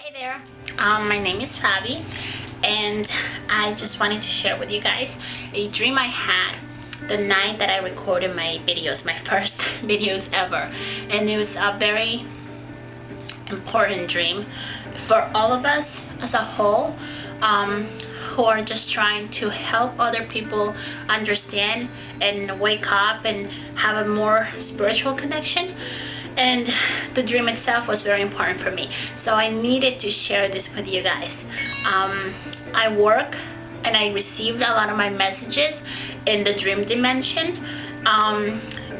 Hi there, my name is Fabi, and I just wanted to share with you guys a dream I had the night that I recorded my videos, my first videos ever. And it was a very important dream for all of us as a whole, who are just trying to help other people understand and wake up and have a more spiritual connection. And the dream itself was very important for me, so I needed to share this with you guys. I work and I received a lot of my messages in the dream dimension.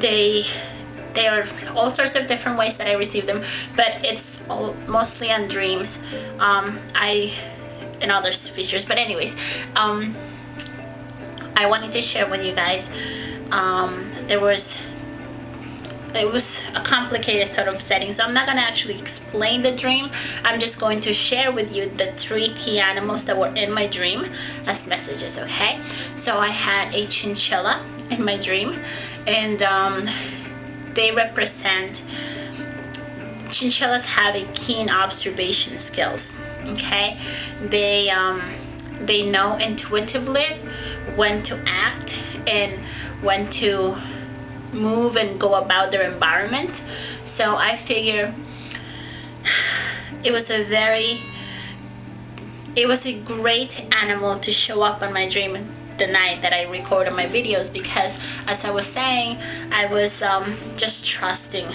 They are all sorts of different ways that I receive them, but it's mostly on dreams, and other features. But anyways, I wanted to share with you guys. It was a complicated sort of setting, so I'm not going to actually explain the dream. I'm just going to share with you the 3 key animals that were in my dream as messages, okay? So I had a chinchilla in my dream, and they represent, chinchillas have a keen observation skills, okay? They know intuitively when to act and when to move and go about their environment. So I figure it was a great animal to show up on my dream the night that I recorded my videos, because as I was saying, I was just trusting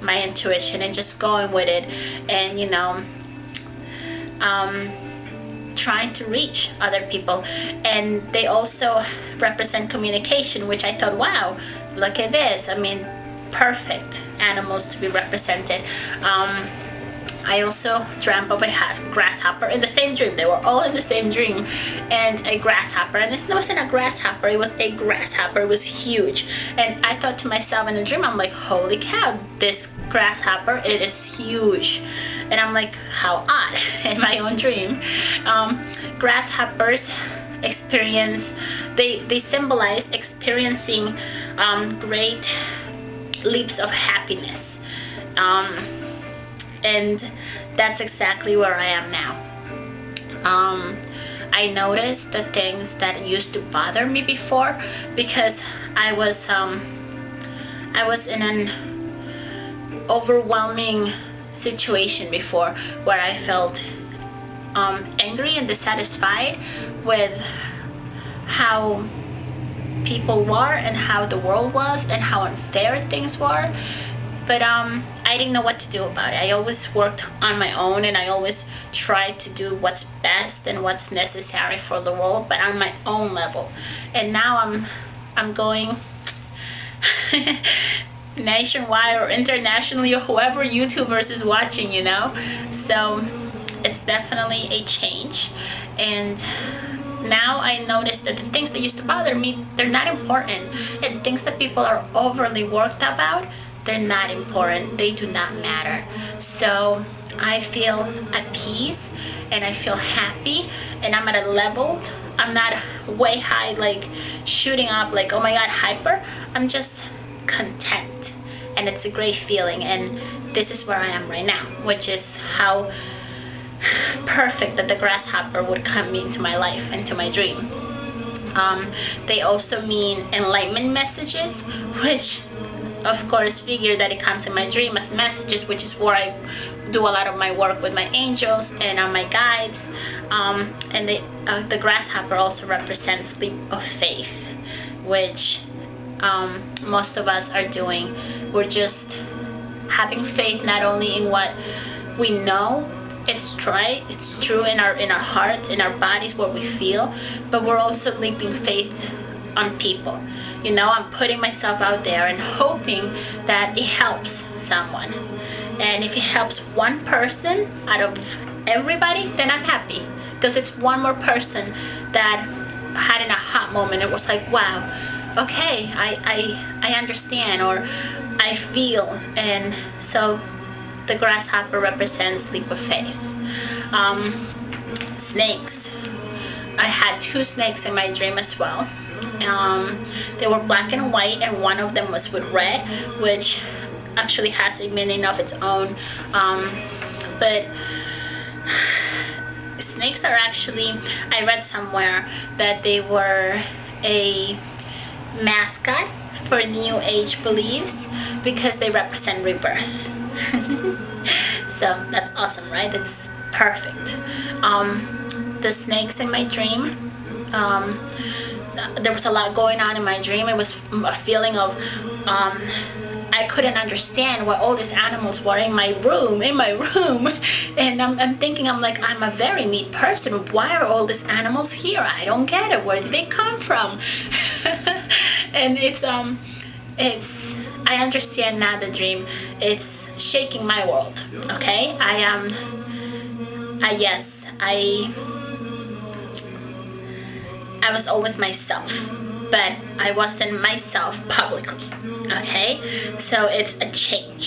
my intuition and just going with it, and trying to reach other people. And they also represent communication, which I thought, wow, look at this. I mean, perfect animals to be represented. I also dreamt of a grasshopper in the same dream. They were all in the same dream. And a grasshopper. And this wasn't a grasshopper. It was a grasshopper. It was huge. And I thought to myself in the dream, I'm like, holy cow, this grasshopper, it is huge. And I'm like, how odd, in my own dream. Grasshoppers experience, they symbolize experiencing great leaps of happiness. And that's exactly where I am now. I noticed the things that used to bother me before, because I was in an overwhelming situation before where I felt angry and dissatisfied with how people were and how the world was and how unfair things were. But I didn't know what to do about it. I always worked on my own, and I always tried to do what's best and what's necessary for the world, but on my own level. And now I'm going nationwide or internationally, or whoever YouTubers is watching, So it's definitely a change. And now I notice that the things that used to bother me, they're not important. And things that people are overly worked about, they're not important. They do not matter. So I feel at peace, and I feel happy, and I'm at a level. I'm not way high, like shooting up, like, oh my God, hyper. I'm just content. And it's a great feeling, and this is where I am right now, which is how perfect that the grasshopper would come into my life, into my dream. They also mean enlightenment messages, which of course figure that it comes in my dream as messages, which is where I do a lot of my work with my angels and my guides. And the grasshopper also represents leap of faith, which most of us are doing. We're just having faith not only in what we know it's right, it's true in our hearts, in our bodies, what we feel, but we're also leaping faith on people. I'm putting myself out there and hoping that it helps someone. And if it helps one person out of everybody, then I'm happy, because it's one more person that had an aha moment. It was like, wow, okay, I understand, or I feel. And so the grasshopper represents leap of faith. Snakes. I had 2 snakes in my dream as well. They were black and white, and one of them was with red, which actually has a meaning of its own. But actually, I read somewhere that they were a mascot for New Age beliefs because they represent rebirth. So that's awesome, right? That's perfect. The snakes in my dream, there was a lot going on in my dream. It was a feeling of I couldn't understand why all these animals were in my room, and I'm thinking, I'm like, I'm a very neat person. Why are all these animals here? I don't get it. Where did they come from? And it's I understand now the dream. It's shaking my world. Okay, I was always myself, but I wasn't myself publicly. Okay, so it's a change,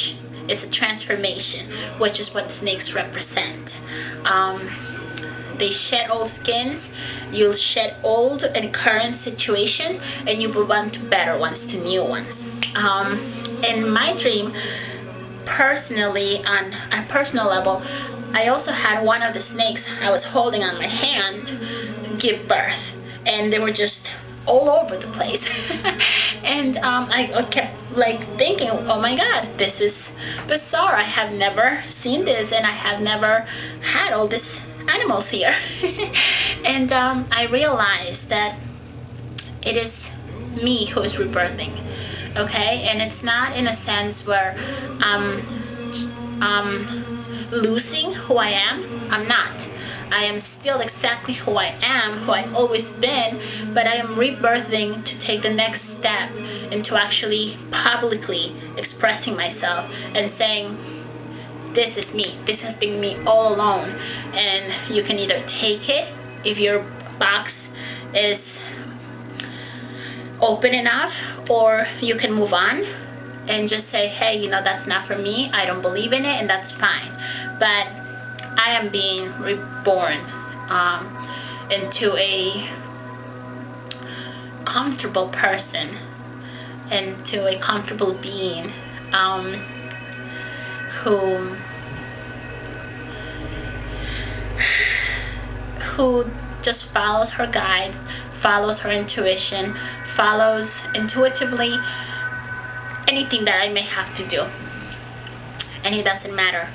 it's a transformation, which is what snakes represent. They shed old skins, you'll shed old and current situations, and you move on to better ones, to new ones. In my dream, personally, on a personal level, I also had one of the snakes I was holding on my hand give birth, and they were just all over the place. And I kept like thinking, oh my God, this is bizarre. I have never seen this, and I have never had all these animals here. And I realized that it is me who is rebirthing. Okay, and it's not in a sense where I'm losing who I am. I'm not. I am still exactly who I am, who I've always been, but I am rebirthing to take the next step into actually publicly expressing myself and saying, this is me. This has been me all along, and you can either take it if your box is open enough, or you can move on and just say, hey, you know, that's not for me. I don't believe in it, and that's fine. But I am being reborn into a comfortable person, into a comfortable being who just follows her guide, follows her intuition, follows intuitively anything that I may have to do. And it doesn't matter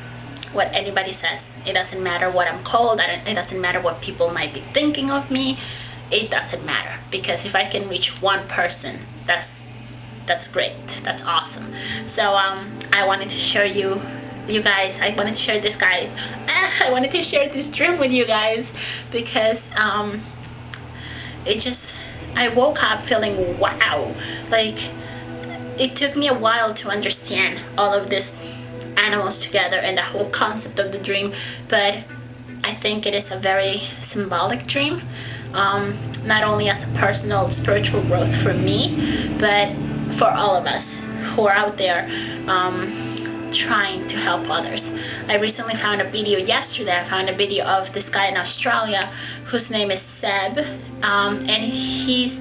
what anybody says. It doesn't matter what I'm called. It doesn't matter what people might be thinking of me. It doesn't matter, because if I can reach one person, that's great. That's awesome. So I wanted to share you guys. I wanted to share this, guys. I wanted to share this dream with you guys because I woke up feeling wow. Like, it took me a while to understand all of this animals together and the whole concept of the dream, but I think it is a very symbolic dream, not only as a personal spiritual growth for me, but for all of us who are out there trying to help others. I recently found a video yesterday. I found a video of this guy in Australia whose name is Seb, and he's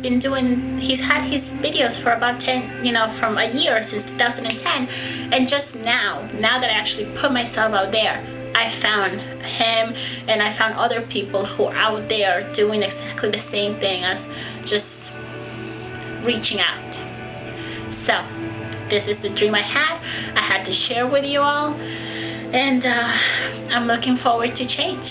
had his videos for about 10, from a year, since 2010, and just now that I actually put myself out there, I found him, and I found other people who are out there doing exactly the same thing, as just reaching out. So this is the dream I had to share with you all, and I'm looking forward to change.